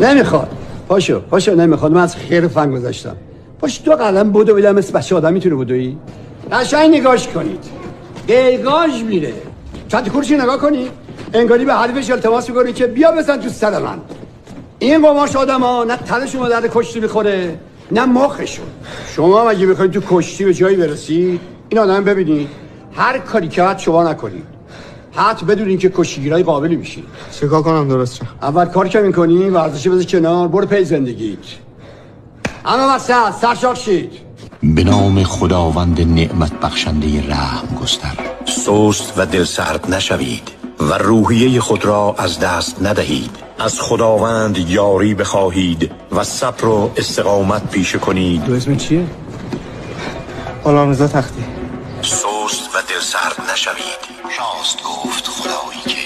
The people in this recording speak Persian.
نمیخواد. پاشو نمیخواد. من از خیر فن گذاشتم. پاش تو قلم بدو ببینم مثل بچه آدم میتونه بدویی؟ قشنگ نگاش کنید. قیقاش میره. چند کورچی نگاه کنید. انگاری به حریفش التماس میکنه که بیا بزن تو سر من. این قماش آدما نه تنشون به درد کشتی میخوره نه مخشون. شما هم اگه بخواید تو کشتی به جایی برسید این آدم ببینید هر کاری که حد شما نکنید. حد بدونین که کشتیگیرای قابلی میشید. چیکار کنم درست شه؟ اول کار که میکنی ورزش بذار کنار، برو پی زندگیت. اما وسط سرشاق شید. به نام خداوند نعمت بخشنده رحم گستر. سست و دلسرد نشوید و روحیه خود را از دست ندهید. از خداوند یاری بخواهید و صبر و استقامت پیشه کنید. تو اسم چیه؟ غلامرضا تختی. سست و دلسرد نشوید. راست گفت خدایی که